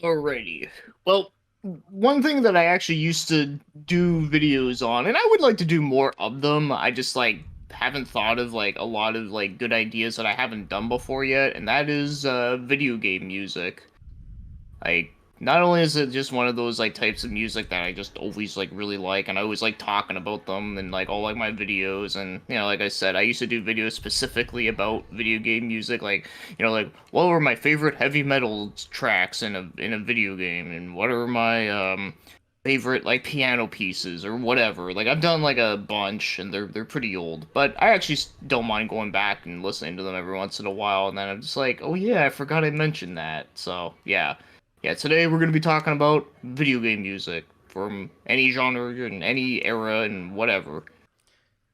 Alrighty. Well, one thing that I actually used to do videos on, and I would like to do more of them. I just haven't thought of a lot of good ideas that I haven't done before yet, and that is video game music. Like, not only is it just one of those types of music that I just always really like, and I always like talking about them and all my videos, and like I said, I used to do videos specifically about video game music, what were my favorite heavy metal tracks in a video game, and what are my favorite piano pieces or whatever. Like I've done a bunch, and they're pretty old, but I actually don't mind going back and listening to them every once in a while, and then I'm just like, oh yeah, I forgot I mentioned that. So yeah. Yeah, today we're going to be talking about video game music from any genre and any era and whatever.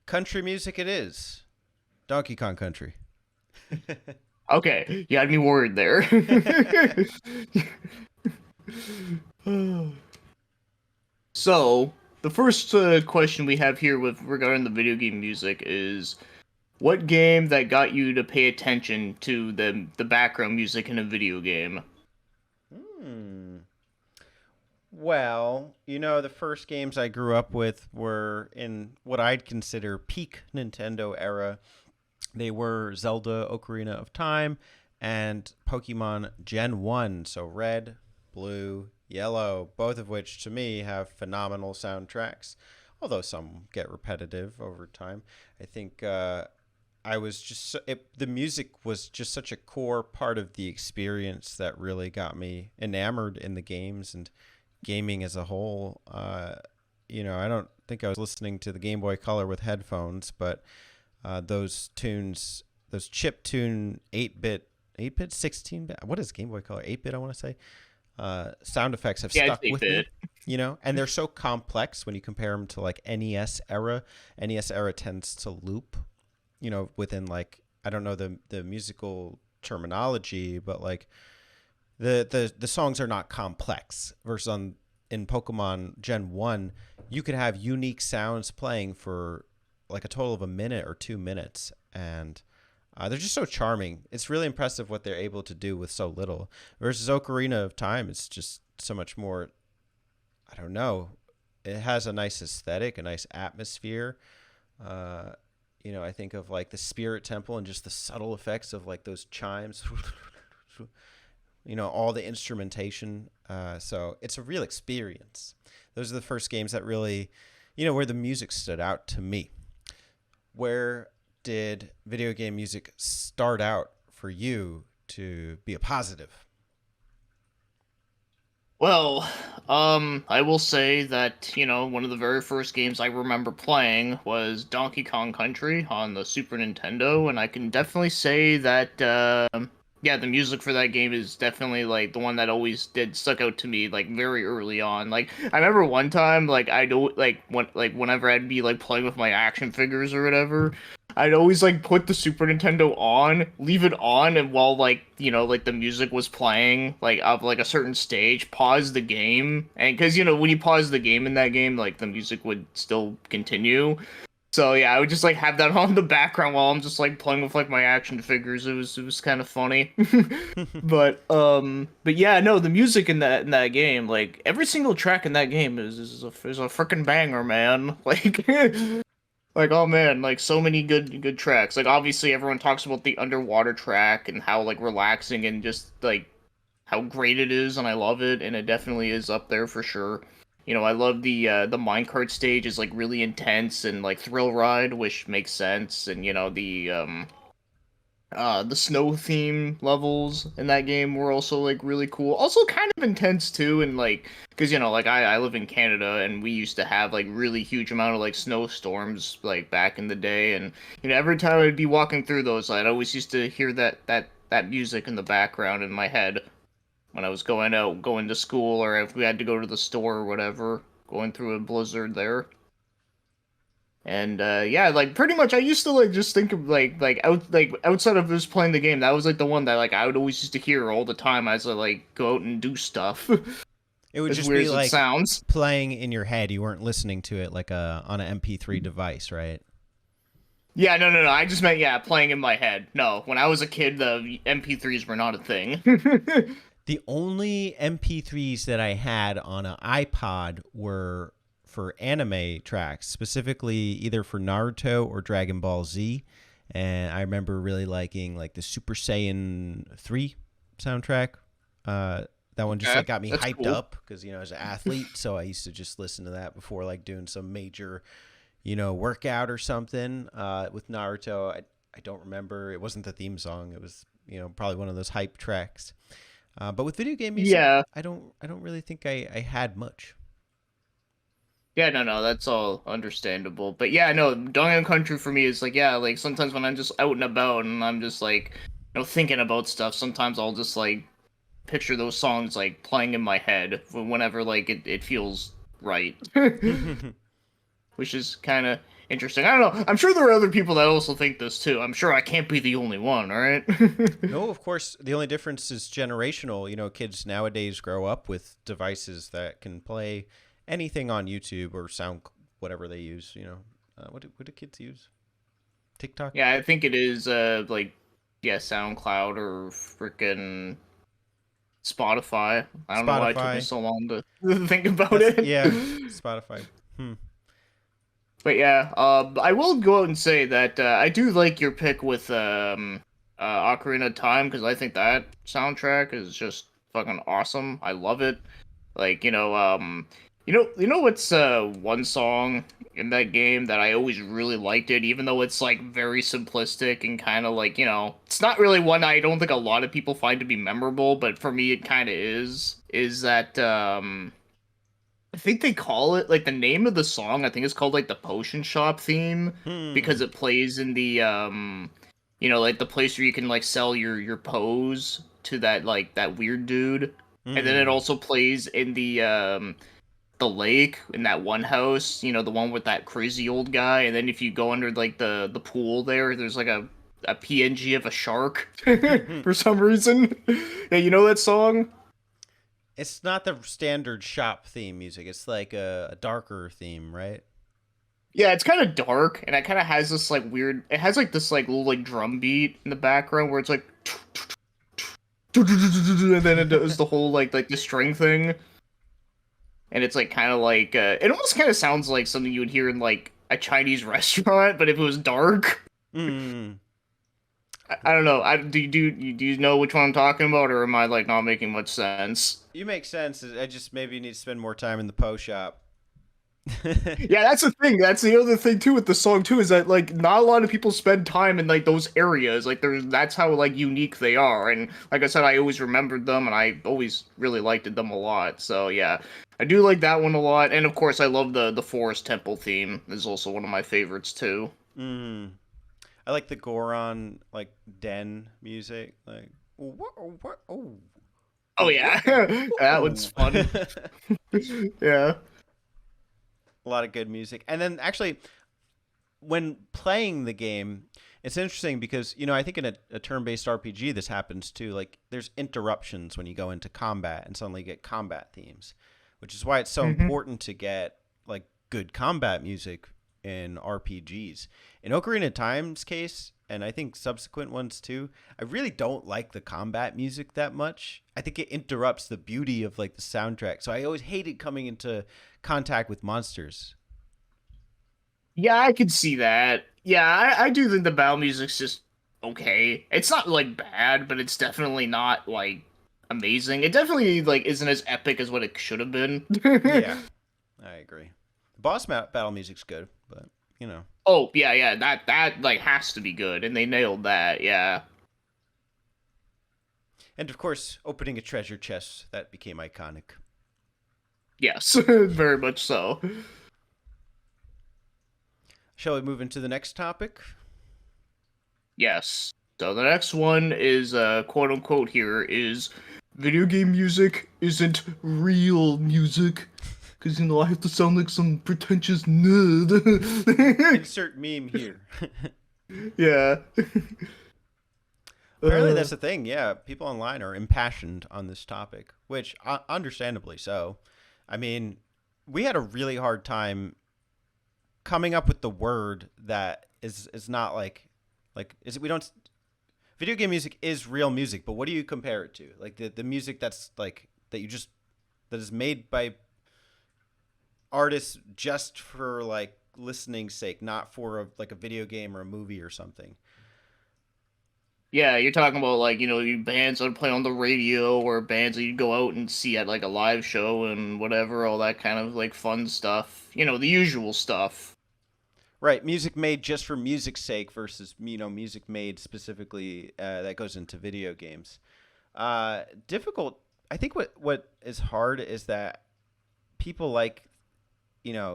Country music it is. Donkey Kong Country. Okay, you had me worried there. So, the first question we have here with regarding the video game music is what game that got you to pay attention to the background music in a video game? Hmm. Well, the first games I grew up with were in what I'd consider peak Nintendo era. They were Zelda Ocarina of Time and Pokemon Gen 1, so Red, Blue, Yellow, both of which to me have phenomenal soundtracks, although some get repetitive over time. I think I was just the music was just such a core part of the experience that really got me enamored in the games and gaming as a whole. I don't think I was listening to the Game Boy Color with headphones, but those tunes, those chip tune 8-bit, 16-bit, what is Game Boy Color? 8-bit, I want to say. Sound effects have Yeah, it's stuck with 8-bit. me, and they're so complex when you compare them to NES era. NES era tends to loop, within I don't know the musical terminology, but the songs are not complex. Versus in Pokemon Gen 1, you could have unique sounds playing for a total of a minute or 2 minutes, and they're just so charming. It's really impressive what they're able to do with so little. Versus Ocarina of Time, it's just so much more. I don't know. It has a nice aesthetic, a nice atmosphere. Uh, I think of the Spirit Temple and just the subtle effects of those chimes. All the instrumentation. So it's a real experience. Those are the first games that really, where the music stood out to me. Where did video game music start out for you to be a positive? Well, I will say that, one of the very first games I remember playing was Donkey Kong Country on the Super Nintendo, and I can definitely say that, yeah, the music for that game is definitely, the one that always did stuck out to me, very early on. I remember one time, I'd, whenever I'd be, playing with my action figures or whatever, I'd always put the Super Nintendo on, leave it on, and while the music was playing of a certain stage, pause the game, and because when you pause the game in that game, the music would still continue. So yeah, I would just have that on the background while I'm just playing with my action figures. It was kind of funny. But yeah, no, the music in that game, every single track in that game is a freaking banger, man. Oh man, so many good tracks. Obviously everyone talks about the underwater track and how relaxing and just how great it is, and I love it, and it definitely is up there for sure. I love the minecart stage is really intense and thrill ride, which makes sense, and the snow theme levels in that game were also really cool. Also kind of intense too, and because I live in Canada and we used to have really huge amount of snowstorms back in the day, and every time I'd be walking through those, I'd always used to hear that music in the background in my head when I was going to school, or if we had to go to the store or whatever, going through a blizzard there. And yeah, pretty much I used to just think of outside of just playing the game, that was the one that I would always used to hear all the time as I go out and do stuff. It would As just weird be as it sounds. playing in your head. You weren't listening to it on an MP3 device, right? Yeah, no. I just meant, yeah, playing in my head. No, when I was a kid, the MP3s were not a thing. The only MP3s that I had on an iPod were for anime tracks, specifically either for Naruto or Dragon Ball Z. And I remember really liking like the Super Saiyan 3 soundtrack. That one just Okay, like got me that's hyped cool. up because, as an athlete, so I used to just listen to that before like doing some major, workout or something. With Naruto, I don't remember. It wasn't the theme song. It was, probably one of those hype tracks. But with video game music, Yeah, I don't really think I had much. yeah, no, that's all understandable. But yeah, no, Dongyan Country for me is like, yeah, like sometimes when I'm just out and about and I'm just like, thinking about stuff, sometimes I'll just like picture those songs like playing in my head whenever like it feels right. Which is kind of interesting. I don't know. I'm sure there are other people that also think this too. I'm sure I can't be the only one, all right? No, of course, the only difference is generational. Kids nowadays grow up with devices that can play anything on YouTube or sound whatever they use. What do kids use? TikTok, Yeah, I think it is like yeah, SoundCloud or freaking Spotify. I don't know why it took me Spotify. so long to think about That's it. yeah, Spotify. Hmm. But yeah, I will go out and say that I do like your pick with Ocarina of Time because I think that soundtrack is just fucking awesome. I love it. Like you know what's one song in that game that I always really liked it, even though it's like very simplistic and kind of like it's not really one I don't think a lot of people find to be memorable, but for me it kind of is. Is that I think they call it like the name of the song. I think it's called like the Potion Shop theme because Hmm. it plays in the like the place where you can like sell your pose to that like that weird dude, and then it Hmm. also plays in the lake in that one house. The one with that crazy old guy, and then if you go under like the pool there's like a PNG of a shark for some reason. Yeah, you know that song? It's not the standard shop theme music. It's like a darker theme, right? Yeah, it's kind of dark, and it kind of has this like weird. It has like this like little like drum beat in the background where it's like, and then it does the whole like the string thing, and it's like kind of like it almost kind of sounds like something you would hear in like a Chinese restaurant, but if it was dark. Hmm. I don't know. Do you know which one I'm talking about, or am I like not making much sense? You make sense. I just maybe need to spend more time in the Poe shop. Yeah, that's the thing. That's the other thing too with the song too is that like not a lot of people spend time in like those areas. Like there's that's how like unique they are. And like I said, I always remembered them and I always really liked them a lot. So yeah, I do like that one a lot. And of course, I love the Forest Temple theme. Is also one of my favorites too. Hmm. I like the Goron like den music. Like what? Oh, Oh yeah, that one's whoa. fun. Yeah. A lot of good music. And then actually, when playing the game, it's interesting because I think in a turn-based RPG this happens too. Like there's interruptions when you go into combat and suddenly get combat themes, which is why it's so Hmm. important to get like good combat music in RPGs. In Ocarina of Time's case, and I think subsequent ones too, I really don't like the combat music that much. I think it interrupts the beauty of like the soundtrack. So I always hated coming into contact with monsters. Yeah, I could see that. Yeah, I do think the battle music's just okay. It's not like bad, but it's definitely not like amazing. It definitely like isn't as epic as what it should have been. Yeah, I agree. The battle music's good, but you know. Oh, yeah, yeah, that like has to be good, and they nailed that. Yeah. And of course, opening a treasure chest that became iconic. Yes, very much so. Shall we move into the next topic? Yes. So the next one is quote unquote here is video game music isn't real music. Cause I have to sound like some pretentious nerd. Insert meme here. Yeah. Apparently, Uh, that's the thing. Yeah, people online are impassioned on this topic, which understandably so. I mean, we had a really hard time coming up with the word that is not like is it, we don't video game music is real music, but what do you compare it to? Like the music that's like that you just that is made by artists just for like listening sake, not for like a video game or a movie or something. Yeah, you're talking about like, you bands that play on the radio or bands that you go out and see at like a live show and whatever, all that kind of like fun stuff. The usual stuff. Right, music made just for music's sake versus music made specifically that goes into video games. Difficult. I think what is hard is that people like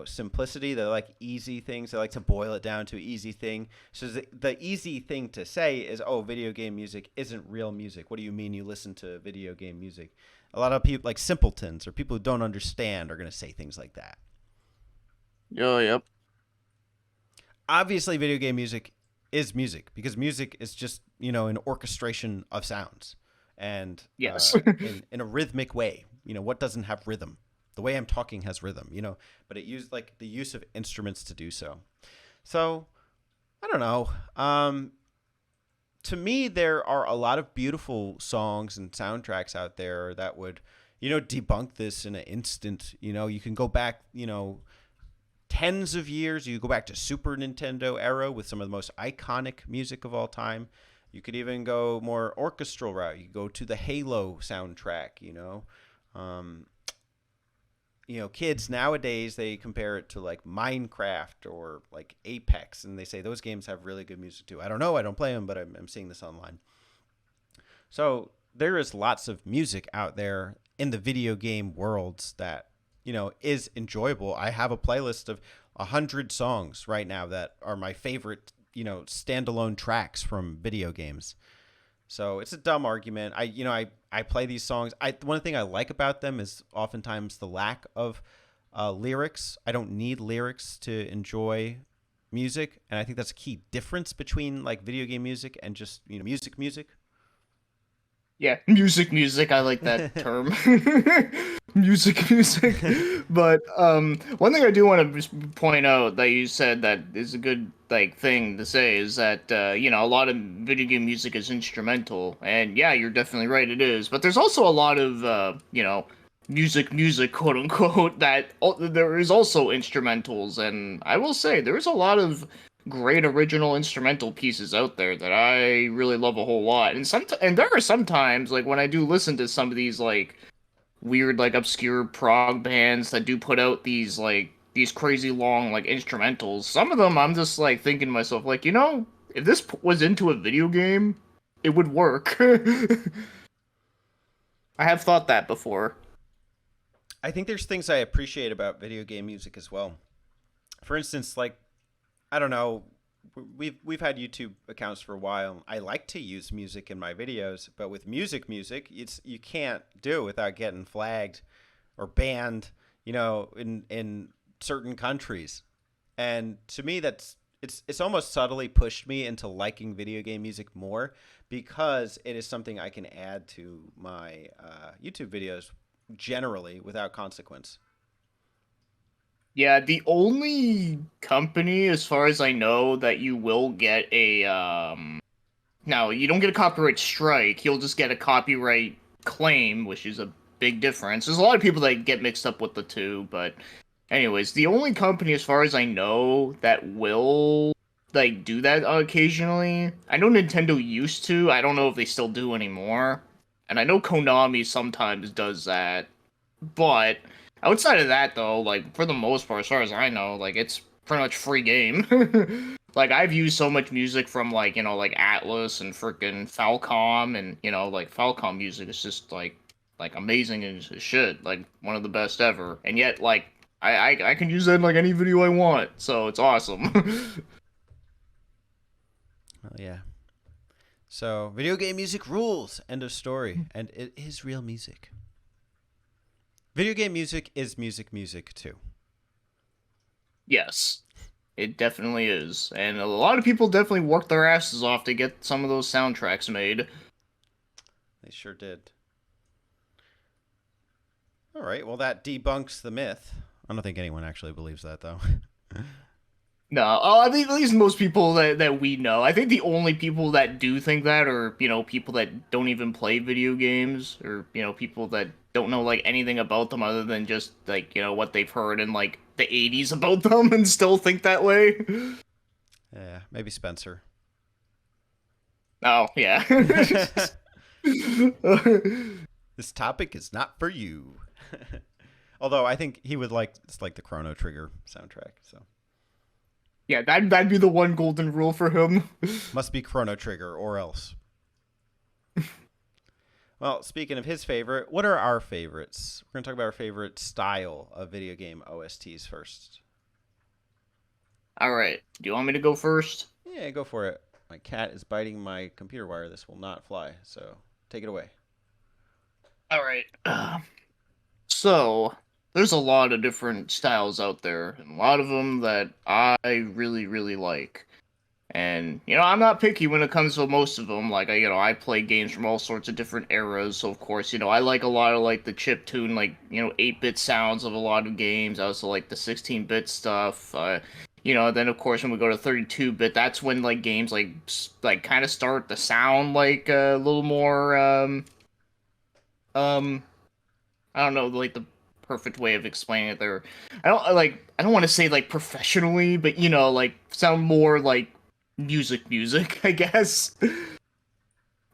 simplicity. They like easy things. They like to boil it down to an easy thing. So the easy thing to say is, oh, video game music isn't real music. What do you mean you listen to video game music? A lot of people, like simpletons or people who don't understand, are going to say things like that. Oh, yep. Obviously, video game music is music because music is just an orchestration of sounds and Yes. in a rhythmic way. What doesn't have rhythm? The way I'm talking has rhythm, but it used like the use of instruments to do so. So I don't know. To me, there are a lot of beautiful songs and soundtracks out there that would, debunk this in an instant. You can go back, tens of years. You go back to Super Nintendo era with some of the most iconic music of all time. You could even go more orchestral route. You could go to the Halo soundtrack. Kids nowadays, they compare it to like Minecraft or like Apex, and they say those games have really good music too. I don't know. I don't play them, but I'm seeing this online. So there is lots of music out there in the video game worlds that is enjoyable. I have a playlist of 100 songs right now that are my favorite standalone tracks from video games. So it's a dumb argument. I play these songs. One thing I like about them is oftentimes the lack of lyrics. I don't need lyrics to enjoy music, and I think that's a key difference between like video game music and just music. Yeah, music. I like that term. Music. But one thing I do want to just point out that you said that is a good like thing to say is that a lot of video game music is instrumental, and yeah, you're definitely right, it is. But there's also a lot of music, quote unquote, that there is also instrumentals, and I will say there's a lot of great original instrumental pieces out there that I really love a whole lot. And there are sometimes like when I do listen to some of these like weird like obscure prog bands that do put out these crazy long like instrumentals. Some of them I'm just like thinking to myself like, if this was into a video game, it would work. I have thought that before. I think there's things I appreciate about video game music as well. For instance, like I don't know, we've had YouTube accounts for a while. I like to use music in my videos, but with music, you can't do it without getting flagged or banned, in certain countries. And to me, it's almost subtly pushed me into liking video game music more because it is something I can add to my YouTube videos generally without consequence. Yeah, the only company, as far as I know, that you will get a no, you don't get a copyright strike. You'll just get a copyright claim, which is a big difference. There's a lot of people that get mixed up with the two, but anyways, the only company, as far as I know, that will like do that occasionally. I know Nintendo used to. I don't know if they still do anymore. And I know Konami sometimes does that. But outside of that, though, like for the most part, as far as I know, like it's pretty much free game. Like I've used so much music from like like Atlas and freaking Falcom, and like Falcom music is just like amazing as shit, like one of the best ever. And yet like I can use that in like any video I want, so it's awesome. Oh yeah. So video game music rules. End of story. And it is real music. Video game music is music too. Yes. It definitely is. And a lot of people definitely work their asses off to get some of those soundtracks made. They sure did. All right. Well, that debunks the myth. I don't think anyone actually believes that, though. No, oh, I think at least most people that we know. I think the only people that do think that are, people that don't even play video games, or, people that don't know like anything about them other than just like, what they've heard in like the 80s about them and still think that way. Yeah, maybe Spencer. Oh, yeah. This topic is not for you. Although I think he would like it's like the Chrono Trigger soundtrack. So Yeah, that'd be the one golden rule for him. must be Chrono Trigger or else. Well, speaking of his favorite, what are our favorites? We're gonna talk about our favorite style of video game OSTs first. All right. Do you want me to go first? Yeah, go for it. My cat is biting my computer wire. This will not fly. So take it away. All right. So, there's a lot of different styles out there, and a lot of them that I really, really like. And, I'm not picky when it comes to most of them. Like, I play games from all sorts of different eras. So, of course, I like a lot of, like, the chip tune, like, 8-bit sounds of a lot of games. I also like the 16-bit stuff. Then, of course, when we go to 32-bit, that's when, like, games, like kind of start to sound, like, a little more, um, I don't know, like the perfect way of explaining it there. I don't want to say like professionally, but like sound more like music, I guess.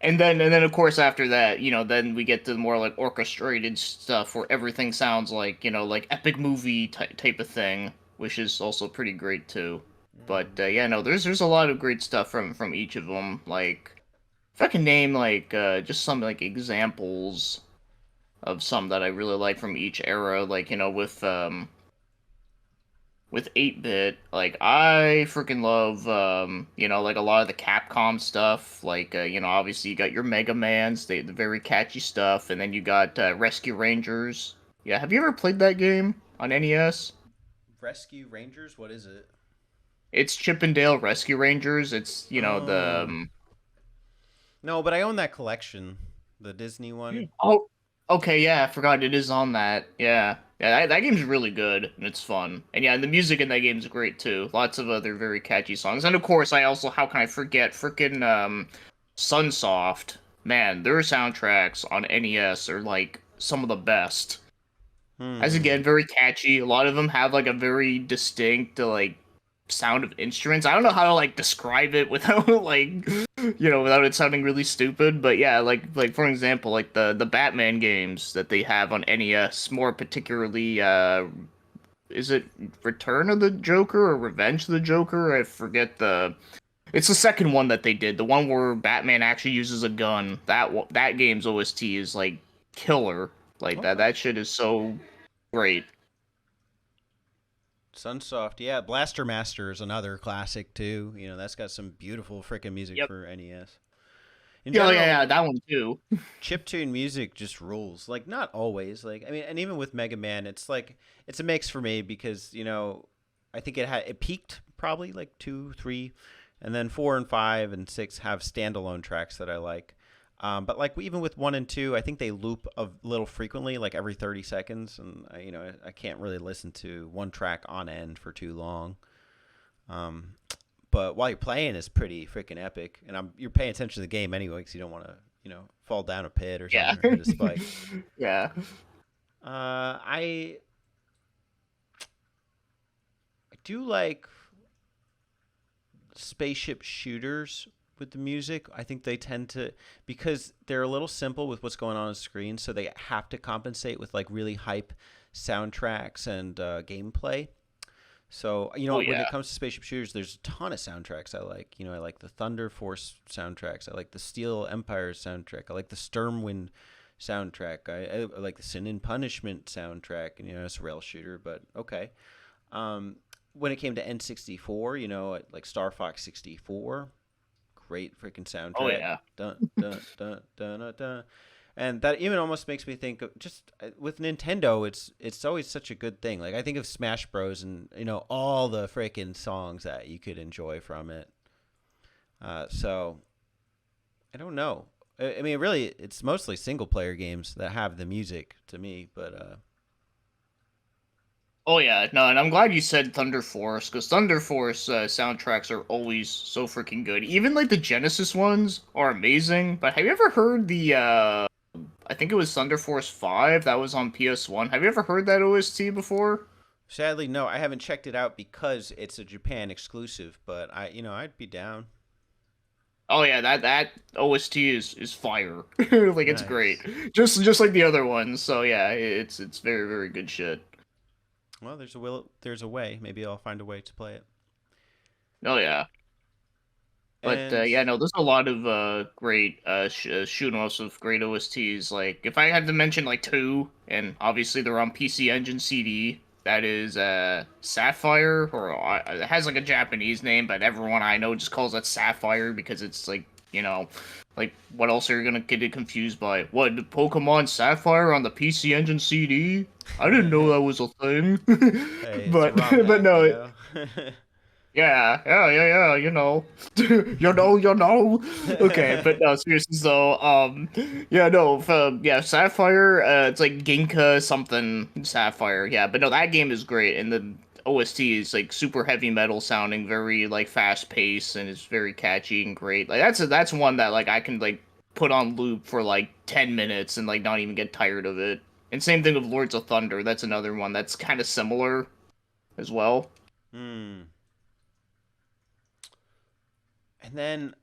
And then of course after that, then we get to the more like orchestrated stuff where everything sounds like, like epic movie type of thing, which is also pretty great too. But Mm. yeah, no, there's a lot of great stuff from each of them. Like if I can name like just some like examples of some that I really like from each era. Like with 8-bit, like I freaking love like a lot of the Capcom stuff. Like obviously you got your Mega Mans, the very catchy stuff, and then you got Rescue Rangers. Yeah, have you ever played that game on NES? Rescue Rangers. What is it? It's Chip and Dale Rescue Rangers. It's the Oh no, but I own that collection, the Disney one. Oh, okay, yeah, I forgot it is on that. Yeah, that game's really good and it's fun. And yeah, the music in that game's great too. Lots of other very catchy songs. And of course, I also how can I forget freaking Sunsoft. Man, their soundtracks on NES are like some of the best. As Hmm. again, very catchy. A lot of them have like a very distinct like sound of instruments. I don't know how to like describe it without like without it sounding really stupid. But yeah, like for example, like the Batman games that they have on NES, more particularly is it Return of the Joker or Revenge of the Joker? I forget the it's the second one that they did. The one where Batman actually uses a gun. That game's OST is like killer. Like that Okay. that shit is so great. Sunsoft, yeah. Blaster Master is another classic too. That's got some beautiful freaking music Yep. for NES. In Yeah, yeah, general, yeah, that one too. chiptune music just rules. Like not always. Like I mean, and even with Mega Man, it's like it's a mix for me because I think it peaked probably like 2, 3, and then 4 and 5 and 6 have standalone tracks that I like. But like even with 1 and 2, I think they loop a little frequently, like every 30 seconds, and I can't really listen to one track on end for too long. Um, but while you're playing, it's pretty freaking epic, and you're paying attention to the game anyway because you don't want to fall down a pit or Yeah. something or hit a spike. Yeah. I do like spaceship shooters with the music. I think they tend to because they're a little simple with what's going on the screen, so they have to compensate with like really hype soundtracks and gameplay. So Oh when yeah. it comes to spaceship shooters, there's a ton of soundtracks I like. I like the Thunder Force soundtracks. I like the Steel Empire soundtrack. I like the Stormwind soundtrack. I like the Sin and Punishment soundtrack. And it's a rail shooter, but okay. Um, when it came to N64, like Star Fox 64, great freaking Oh soundtrack. yeah. Dun dun dun dun dun dun. And that even almost makes me think of just with Nintendo, it's always such a good thing. Like I think of Smash Bros. And all the freaking songs that you could enjoy from it. So I don't know. I mean, really, it's mostly single player games that have the music to me. But Oh yeah, no, and I'm glad you said Thunder Force because Thunder Force soundtracks are always so freaking good. Even like the Genesis ones are amazing. But have you ever heard the? I think it was Thunder Force 5 that was on PS1. Have you ever heard that OST before? Sadly, no, I haven't checked it out because it's a Japan exclusive. But I'd be down. Oh yeah, that OST is fire. Like it's great. Nice. Just like the other ones. So yeah, it's very very good shit. Well, there's a way. Maybe I'll find a way to play it. Oh yeah. But And yeah, no, there's a lot of great shoot 'em ups with great OSTs. Like if I had to mention like two, and obviously they're on PC Engine CD, that is Sapphire, or it has like a Japanese name, but everyone I know just calls it Sapphire because it's like like what else are you gonna get it confused by? What Pokemon Sapphire on the PC Engine CD? I didn't know that was a thing. hey, it's a but ROM but hack, no, you know. Okay, but no, seriously though, yeah, no, yeah, Sapphire, it's like Ginka something Sapphire, yeah, but no, that game is great, and the OST is like super heavy metal sounding, very like fast paced, and it's very catchy and great. Like that's one that like I can like put on loop for like 10 minutes and like not even get tired of it. And same thing with Lords of Thunder. That's another one that's kind of similar as well. hmm. And then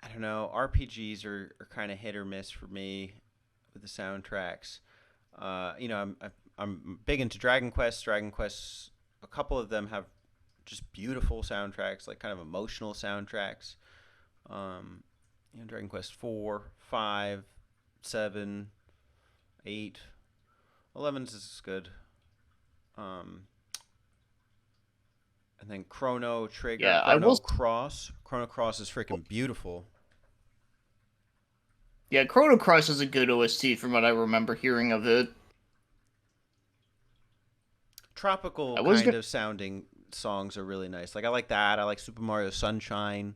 I don't know. RPGs are kind of hit or miss for me with the soundtracks. I'm big into Dragon Quest. Dragon Quest, a couple of them have just beautiful soundtracks, like kind of emotional soundtracks. Dragon Quest 4, 5, 7, 8, 11 is good. Um, and then Yeah, I Chrono will. Cross. Chrono Cross is freaking beautiful. Yeah, Chrono Cross is a good OST from what I remember hearing of it. Tropical I was kind gonna. of sounding songs are really nice. Like I like that. I like Super Mario Sunshine.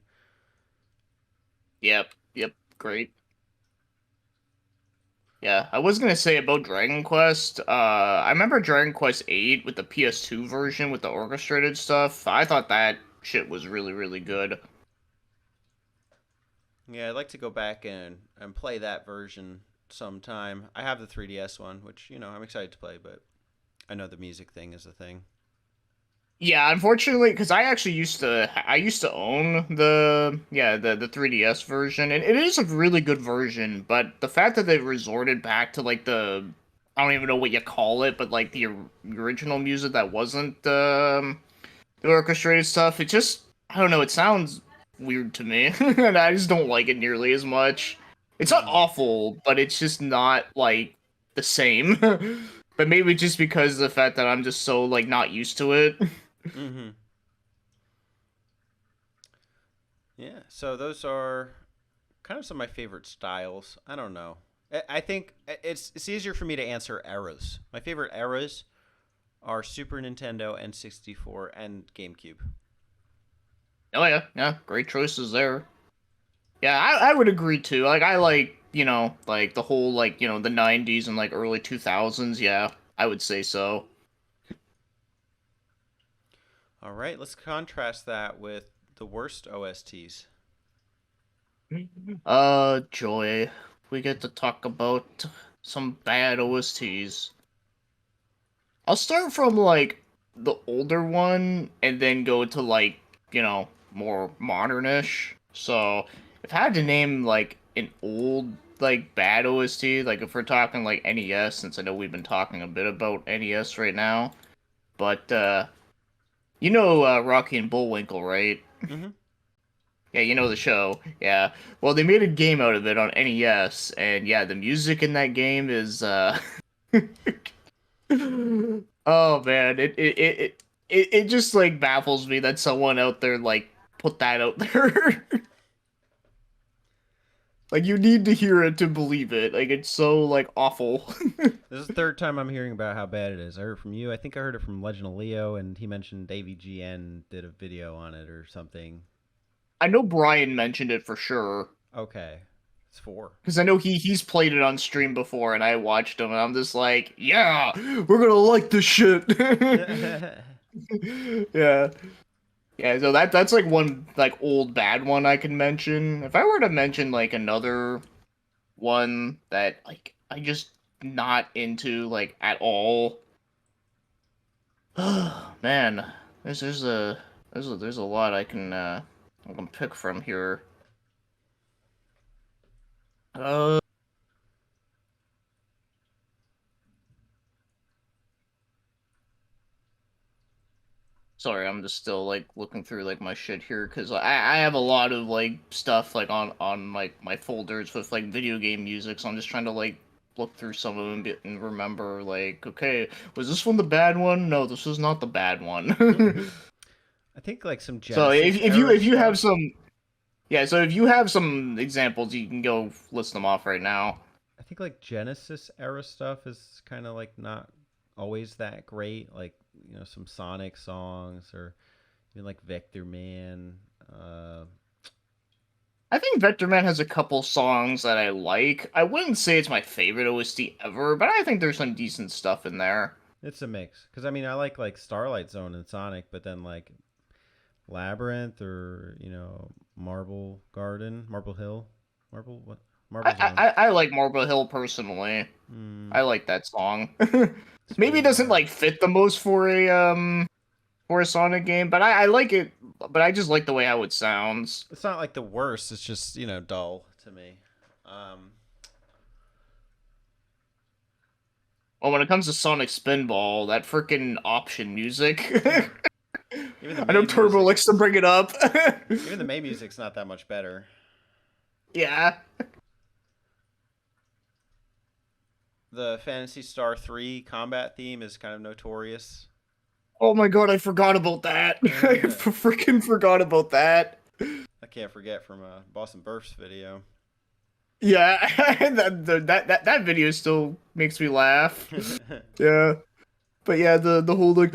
Yep, yep, great. Yeah, I was gonna say about Dragon Quest. I remember Dragon Quest 8 with the PS2 version with the orchestrated stuff. I thought that shit was really, really good. Yeah, I'd like to go back and play that version sometime. I have the 3DS one, which I'm excited to play, but I know the music thing is a thing. Yeah, unfortunately, because I used to own the 3DS version, and it is a really good version. But the fact that they resorted back to like I don't even know what you call it, but like the original music that wasn't the orchestrated stuff, it just I don't know, it sounds weird to me, and I just don't like it nearly as much. It's not Hmm. awful, but it's just not like the same. But maybe just because of the fact that I'm just so like not used to it. Mm-hmm. Yeah. So those are kind of some of my favorite styles. I don't know. I think it's easier for me to answer eras. My favorite eras are Super Nintendo, N64, and GameCube. Oh yeah, yeah, great choices there. Yeah, I would agree too. Like I like, like the whole like, the 90s and like early 2000s. Yeah, I would say so. All right, let's contrast that with the worst OSTs. Joy. We get to talk about some bad OSTs. I'll start from like the older one and then go to like, more modernish. So, if I had to name like an old like bad OST, like if we're talking like NES, since I know we've been talking a bit about NES right now, but Rocky and Bullwinkle, right? Mm-hmm. Yeah, you know the show. Yeah. Well, they made a game out of it on NES, and yeah, the music in that game is oh man, it just like baffles me that someone out there like put that out there. Like you need to hear it to believe it. Like it's so like awful. This is the third time I'm hearing about how bad it is. I heard it from you. I think I heard it from Legend of Leo, and he mentioned AVGN did a video on it or something. I know Brian mentioned it for sure. Okay. It's 4. Because I know he's played it on stream before, and I watched him, and I'm just like, yeah, we're gonna like this shit. Yeah, yeah. So that's like one like old bad one I can mention. If I were to mention like another one that like I just not into like at all, man, there's a lot I can pick from here. Uh, Sorry, I'm just still like looking through like my shit here because I have a lot of like stuff like on like my folders with like video game music, so I'm just trying to like look through some of them and remember like, okay, was this one the bad one? No, this was not the bad one. I think like some So Genesis era if you have stuff. some, yeah, so if you have some examples, you can go list them off right now. I think like Genesis era stuff is kind of like not always that great. Like, some Sonic songs, or even like Vector Man. Uh, I think Vector Man has a couple songs that I like. I wouldn't say it's my favorite OST ever, but I think there's some decent stuff in there. it's a mix. Because I mean, I like Starlight Zone and Sonic, but then like Labyrinth, or Marble Hill, Marble what? Marble Zone. I like Marble Hill personally. Hmm. I like that song. Maybe it Spinning doesn't like Heart. fit the most for a Sonic game, but I like it. But I just like the way how it sounds. It's not like the worst. It's just dull to me. Um, Well, when it comes to Sonic Spinball, that freaking option music. even the I know main Turbo likes to music's bring it up. even the main music's not that much better. Yeah. The Fantasy Star 3 combat theme is kind of notorious. Oh my god, I forgot about that. I I freaking forgot about that. can't forget from Boston Burf's video. Yeah, that video still makes me laugh. Yeah. But yeah, the whole like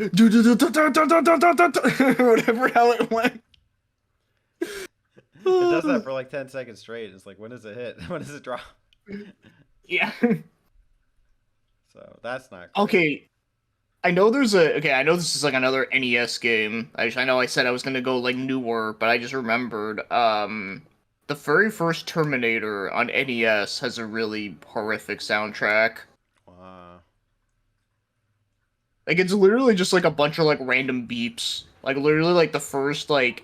whatever how it went. It does that for like 10 seconds straight. It's like, when does it hit? When does it drop? Yeah. So that's not great. Okay. I know there's a okay, I know this is like another NES game. I know I said I was gonna go like newer, but I just remembered the very first Terminator on NES has a really horrific soundtrack. Wow. Like it's literally just like a bunch of like random beeps. Like literally like the first like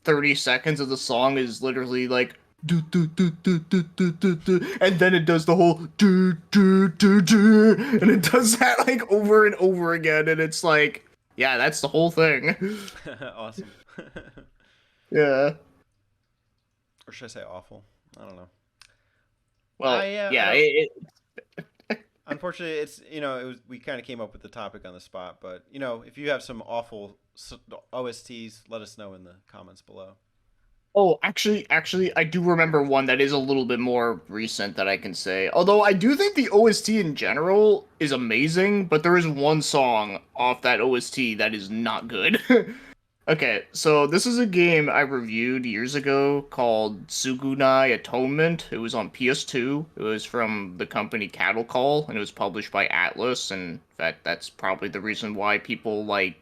30 seconds of the song is literally like do do do do do do do do, and then it does the whole do do do do, and it does that like over and over again, and it's like, yeah, that's the whole thing. Awesome. Yeah. Or should I say awful? I don't know. Well, I yeah, don't. Unfortunately, it's it was we kind of came up with the topic on the spot, but if you have some awful OSTs, let us know in the comments below. oh, actually, I do remember one that is a little bit more recent that I can say. Although I do think the OST in general is amazing, but there is one song off that OST that is not good. Okay, so this is a game I reviewed years ago called Sugunai Atonement. It was on PS2. It was from the company Cattle Call, and it was published by Atlas. And in fact, that's probably the reason why people like,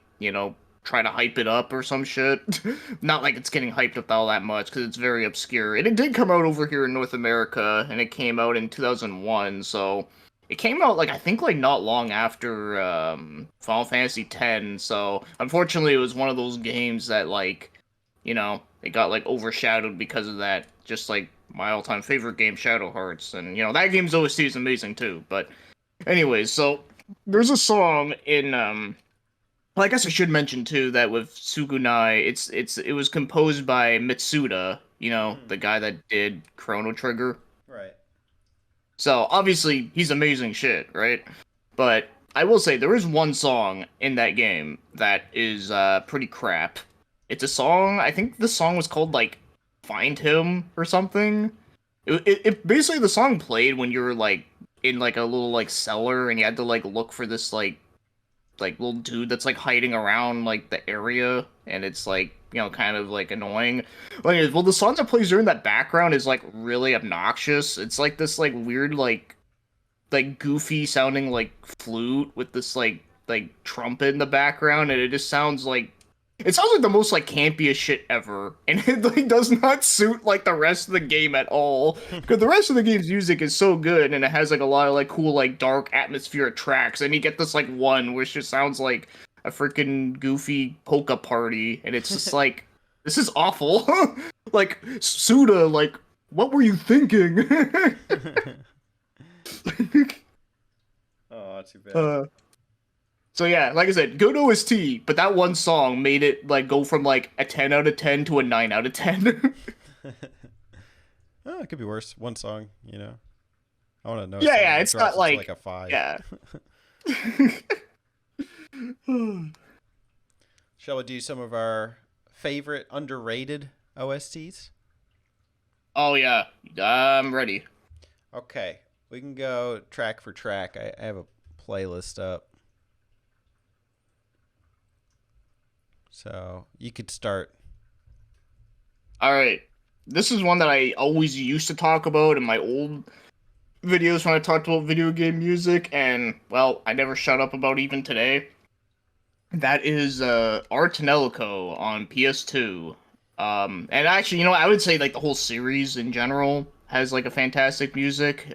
try to hype it up or some shit. Not like it's getting hyped up all that much, because it's very obscure. And it did come out over here in North America, and it came out in 2001, so it came out like I think like not long after Final Fantasy X, so unfortunately it was one of those games that like, it got like overshadowed because of that. Just like my all-time favorite game, Shadow Hearts, and that game's OST is amazing too. But anyways, so there's a song in well, I guess I should mention too that with Sugunai, it was composed by Mitsuda, Hmm. the guy that did Chrono Trigger. Right. So obviously he's amazing shit, right? But I will say there is one song in that game that is pretty crap. It's a song. I think the song was called like "Find Him" or something. It basically the song played when you were like in like a little like cellar and you had to like look for this like little dude that's like hiding around like the area, and it's like kind of like annoying. Like, well, the song that plays during that background is like really obnoxious. It's like this like weird like goofy sounding like flute with this like trumpet in the background, and it just sounds like it sounds like the most like campiest shit ever, and it like does not suit like the rest of the game at all. Because the rest of the game's music is so good, and it has like a lot of like cool like dark atmospheric tracks, and you get this like one which just sounds like a freaking goofy polka party, and it's just like this is awful. Like Suda, like what were you thinking? Oh, too bad. uh, So yeah, like I said, good OST, but that one song made it like go from like a 10 out of 10 to a 9 out of 10. Oh, it could be worse. One song, you know. I want to know Yeah, something yeah, that it's drops not into like like a five. yeah. Shall we do some of our favorite underrated OSTs? Oh yeah, I'm ready. Okay, we can go track for track. I have a playlist up, so you could start. All right. This is one that I always used to talk about in my old videos when I talked about video game music, and well, I never shut up about even today. That is Art Nellico on PS2. And actually, I would say like the whole series in general has like a fantastic music.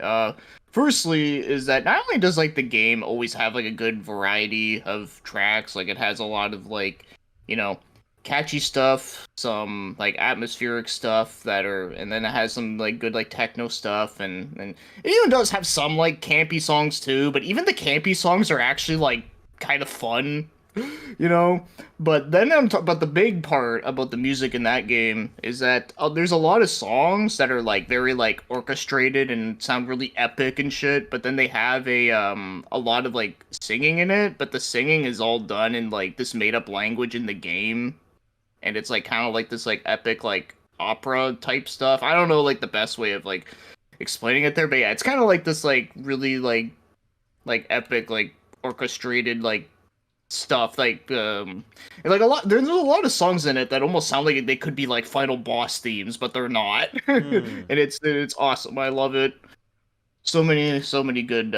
Firstly is that not only does like the game always have like a good variety of tracks, like it has a lot of like, you know, catchy stuff, some like atmospheric stuff that are, and then it has some like good like techno stuff, and it even does have some like campy songs too, but even the campy songs are actually like kind of fun, you know. But then but the big part about the music in that game is that there's a lot of songs that are like very like orchestrated and sound really epic and shit, but then they have a lot of like singing in it, but the singing is all done in like this made up language in the game, and it's like kind of like this like epic like opera type stuff. I don't know like the best way of like explaining it there, but yeah, it's kind of like this like really like epic like orchestrated like stuff and, like there's a lot of songs in it that almost sound like they could be like final boss themes, but they're not. And Hmm. it's awesome. I love it. So many good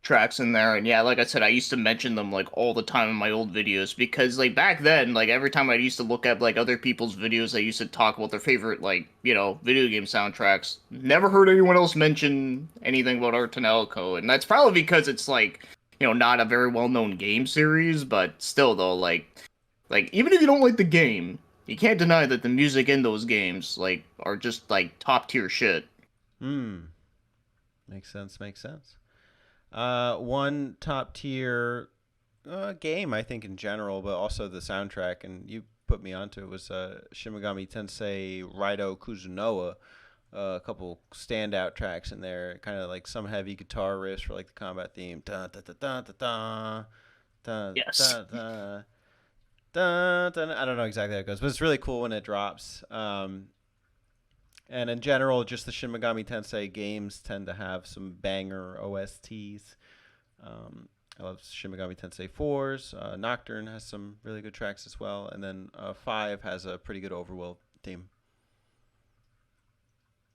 tracks in there, and yeah, like I said, I used to mention them like all the time in my old videos, because like back then, like every time I used to look at like other people's videos, I used to talk about their favorite like video game soundtracks. Never heard anyone else mention anything about Art Tanelico, and that's probably because it's like not a very well known game series, but still though, like even if you don't like the game, you can't deny that the music in those games like are just like top tier shit. Hmm. Makes sense. Makes sense. One top tier game, I think, in general, but also the soundtrack, and you put me onto it, was Shimigami Tensei Raido Kuzunoa. A couple standout tracks in there, kind of like some heavy guitar riffs for like the combat theme. Da da da da da da da Yes. da da da da. I don't know exactly how it goes, but it's really cool when it drops. And in general, just the Shin Megami Tensei games tend to have some banger OSTs. I love Shin Megami Tensei 4's. Nocturne has some really good tracks as well. And then 5 has a pretty good overworld theme.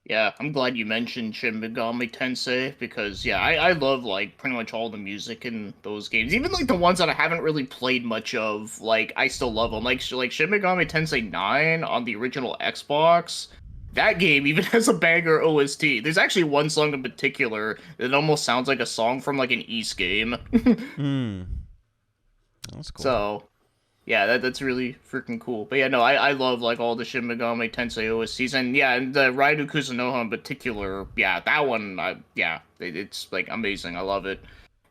Yeah, I'm glad you mentioned Shin Megami Tensei, because yeah, I love like pretty much all the music in those games, even like the ones that I haven't really played much of. Like I still love them, like Shin Megami Tensei 9 on the original Xbox. That game even has a banger OST. There's actually one song in particular that almost sounds like a song from like an East game. Hmm. That's cool. So yeah, that's really freaking cool. But yeah, no, I love like all the Shin Megami Tensei OSTs, and yeah, and the Raidu Kuzunoha in particular. Yeah, that one, yeah, it's like amazing. I love it.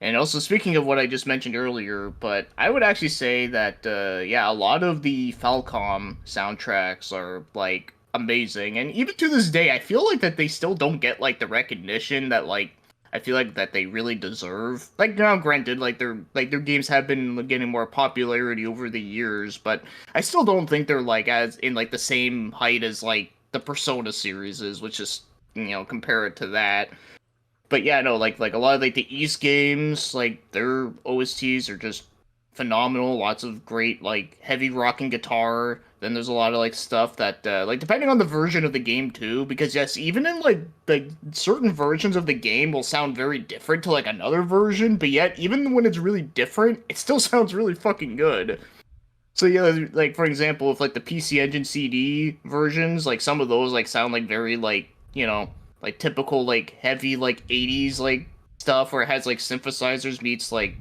And also, speaking of what I just mentioned earlier, but I would actually say that yeah, a lot of the Falcom soundtracks are like amazing, and even to this day, I feel like that they still don't get like the recognition that like I feel like that they really deserve. Like now, granted, like their games have been getting more popularity over the years, but I still don't think they're like as in like the same height as like the Persona series is, which is compare it to that. But yeah, no, like a lot of like the East games, like their OSTs are just phenomenal. Lots of great like heavy rocking guitar. Then there's a lot of like stuff that like depending on the version of the game too, because yes, even in like certain versions of the game will sound very different to like another version, but yet even when it's really different, it still sounds really fucking good. So yeah, like for example, if like the PC Engine CD versions, like some of those like sound like very like, like typical like heavy like 80s like stuff where it has like synthesizers meets like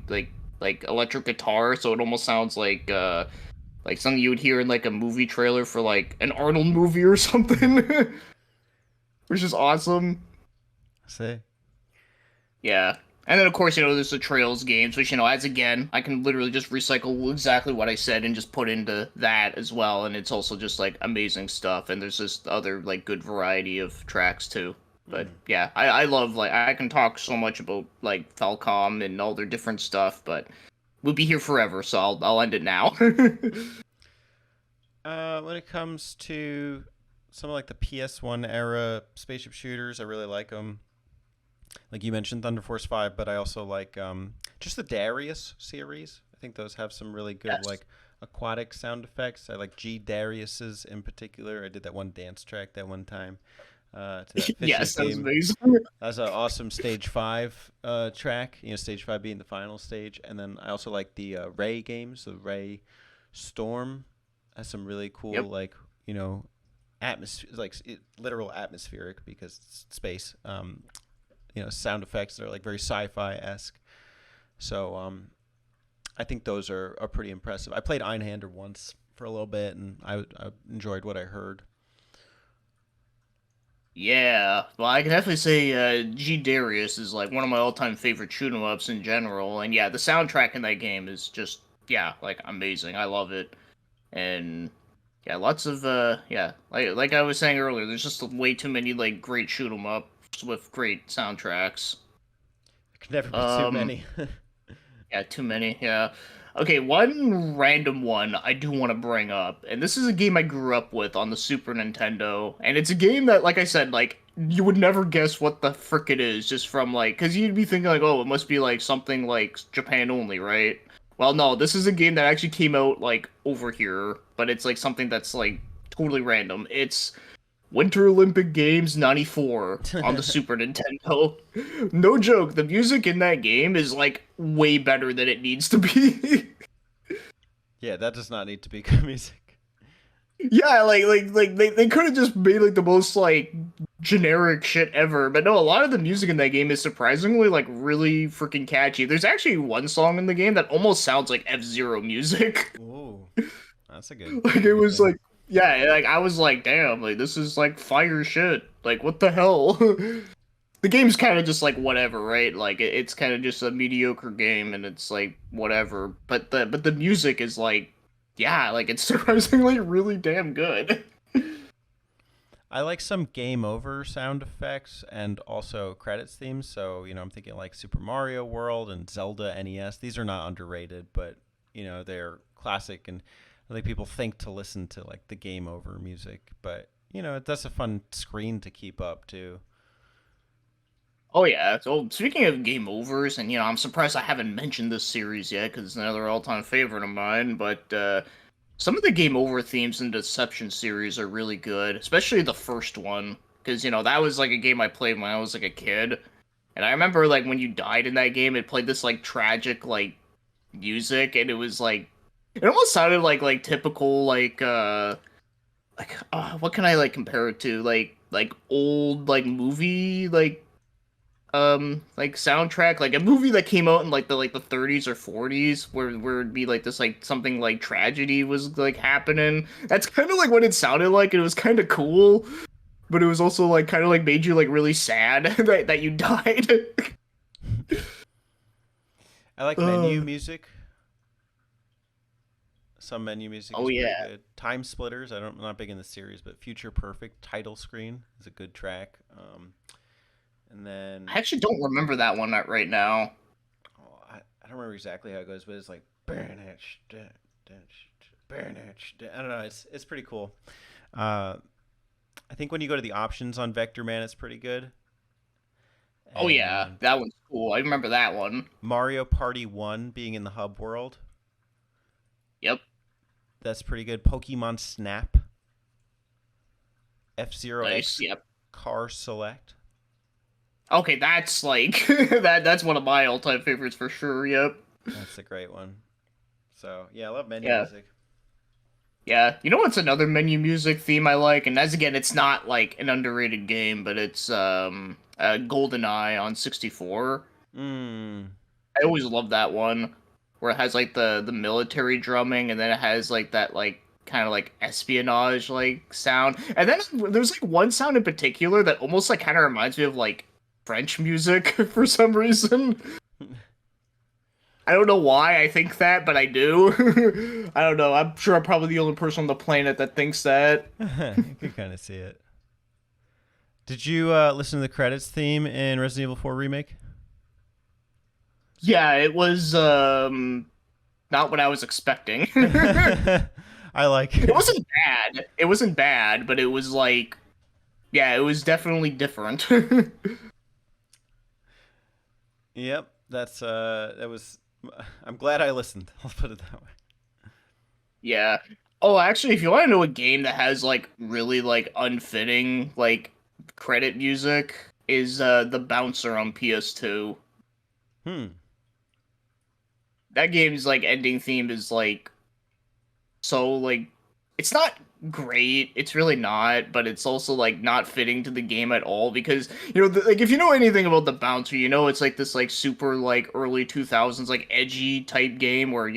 electric guitar, so it almost sounds like something you would hear in like a movie trailer for like an Arnold movie or something, which is awesome. See. Yeah. And then of course, there's the Trails games, which, as again, I can literally just recycle exactly what I said and just put into that as well. And it's also just like amazing stuff. And there's just other like good variety of tracks too. But Mm. yeah, I love like I can talk so much about like Falcom and all their different stuff, but we'll be here forever, so I'll end it now. When it comes to some of like the PS1 era spaceship shooters, I really like them. Like you mentioned, Thunder Force 5, but I also like just the Darius series. I think those have some really good Yes. like aquatic sound effects. I like G Darius's in particular. I did that one dance track that one time to that fishing Yes, that was theme. amazing. That's an awesome stage five track. Stage five being the final stage, and then I also like the Ray games. The Ray Storm has some really cool Yep. like atmosphere, like literal atmospheric because it's space. Sound effects that are like very sci-fi esque. So I think those are pretty impressive. I played Einhander once for a little bit, and I enjoyed what I heard. Yeah, well, I can definitely say G Darius is like one of my all-time favorite shoot 'em ups in general, and yeah, the soundtrack in that game is just yeah, like amazing. I love it, and yeah, lots of yeah, like I was saying earlier, there's just way too many like great shoot 'em ups with great soundtracks. There can never be too Um, many. yeah, too many. Yeah. Okay, one random one I do want to bring up, and this is a game I grew up with on the Super Nintendo, and it's a game that, like I said, like you would never guess what the frick it is just from like, because you'd be thinking like, oh, it must be like something like Japan only, right? Well, no, this is a game that actually came out like over here, but it's like something that's like totally random. It's Winter Olympic Games '94 on the Super Nintendo. No joke, the music in that game is like way better than it needs to be. Yeah, that does not need to be good music. Yeah, like they could have just made like the most like generic shit ever. But no, a lot of the music in that game is surprisingly like really freaking catchy. There's actually one song in the game that almost sounds like F-Zero music. Ooh, that's a good Like it good was thing. like yeah, like I was like, damn, like this is like fire shit. Like what the hell? The game's kind of just like whatever, right? Like it's kind of just a mediocre game, and it's like whatever. But the music is like, yeah, like it's surprisingly really damn good. I like some game over sound effects and also credits themes. So, I'm thinking like Super Mario World and Zelda NES. These are not underrated, but, they're classic and I think people think to listen to like the game over music. But, that's a fun screen to keep up too. Oh yeah. So speaking of game overs, and I'm surprised I haven't mentioned this series yet because it's another all-time favorite of mine. But some of the game over themes in the Deception series are really good, especially the first one, because that was like a game I played when I was like a kid. And I remember like when you died in that game, it played this like tragic like music, and it was like it almost sounded like typical what can I like compare it to like old like movie like soundtrack, like a movie that came out in like the 30s or 40s where it'd be like this like something like tragedy was like happening. That's kind of like what it sounded like. It was kind of cool, but it was also like kind of like made you like really sad that you died. I like menu uh, music. Some menu music oh is pretty yeah. good. Time Splitters, I'm not big in the series, but Future Perfect title screen is a good track. And then I actually don't remember that one right now. I don't remember exactly how it goes, but it's like I don't know. It's pretty cool. Uh, I think when you go to the options on Vector Man, it's pretty good. Oh yeah, And that one's cool. I remember that one. Mario Party 1 being in the hub world. Yep. That's pretty good. Pokemon Snap. F-Zero Nice. X Yep. Car Select. Okay, that's like that's one of my all-time favorites for sure. Yep. That's a great one. So, yeah, I love menu Yeah. music. Yeah. You know what's another menu music theme I like? And as again, it's not like an underrated game, but it's GoldenEye on 64. Mmm. I always love that one where it has like the military drumming and then it has like that like kind of like espionage like sound. And then there's like one sound in particular that almost like kind of reminds me of like French music for some reason. I don't know why I think that, but I do. I don't know. I'm sure I'm probably the only person on the planet that thinks that. You can kind of see it. Did you listen to the credits theme in Resident Evil 4 Remake? Yeah, it was not what I was expecting. I like It it. wasn't bad. It wasn't bad, but it was like yeah, it was definitely different. Yep, that was. I'm glad I listened. I'll put it that way. Yeah. Oh, actually, if you want to know a game that has like really like unfitting like credit music is the Bouncer on PS2. Hmm. That game's like ending theme is like so like it's not great. It's really not, but it's also like not fitting to the game at all because like if you know anything about the Bouncer, you know it's like this like super like early 2000s like edgy type game where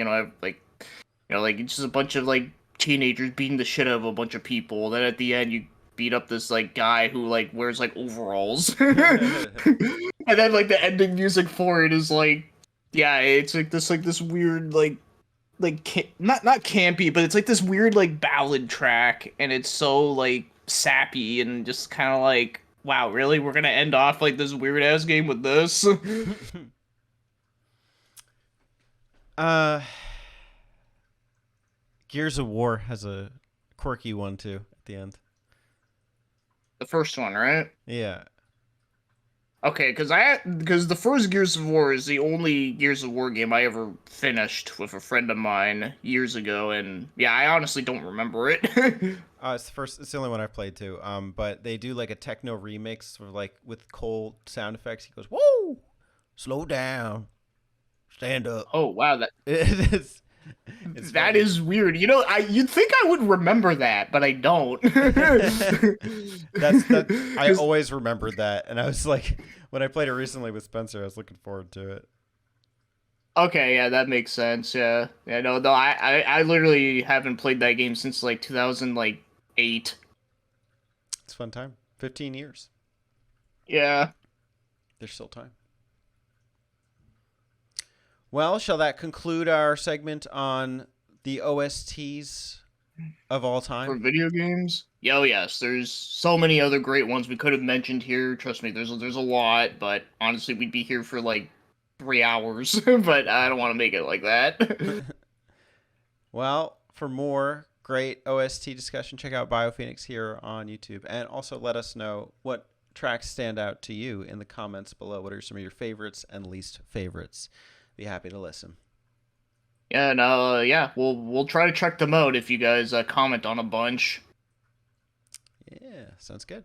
like like it's just a bunch of like teenagers beating the shit out of a bunch of people. Then at the end you beat up this like guy who like wears like overalls. And then like the ending music for it is like yeah, it's like this weird not campy, but it's like this weird like ballad track and it's so like sappy and just kind of like wow, really? We're going to end off like this weird ass game with this? uh, Gears of War has a quirky one too at the end. The first one, right? Yeah. Okay, because the first Gears of War is the only Gears of War game I ever finished with a friend of mine years ago, and yeah, I honestly don't remember it. It's the first. It's the only one I've played too. But they do like a techno remix of like with Cole sound effects. He goes, "Whoa, slow down, stand up." Oh wow, It is. It's that funny. is weird. You'd think I would remember that, but I don't. That's. I 'Cause- always remembered that, and I was like, when I played it recently with Spencer, I was looking forward to it. okay, yeah, that makes sense. Yeah, yeah, no, I literally haven't played that game since like 2000 like 8. It's a fun time. 15 years. Yeah. There's still time. Well, shall that conclude our segment on the OSTs of all For time? video games? Yeah, oh yes, there's so many other great ones we could have mentioned here. Trust me, there's a lot, but honestly, we'd be here for like 3 hours. But I don't want to make it like that. Well, for more great OST discussion, check out BioPhoenix here on YouTube. And also let us know what tracks stand out to you in the comments below. What are some of your favorites and least favorites? Be happy to listen. Yeah, and yeah, we'll try to check them out if you guys comment on a bunch. Yeah, sounds good.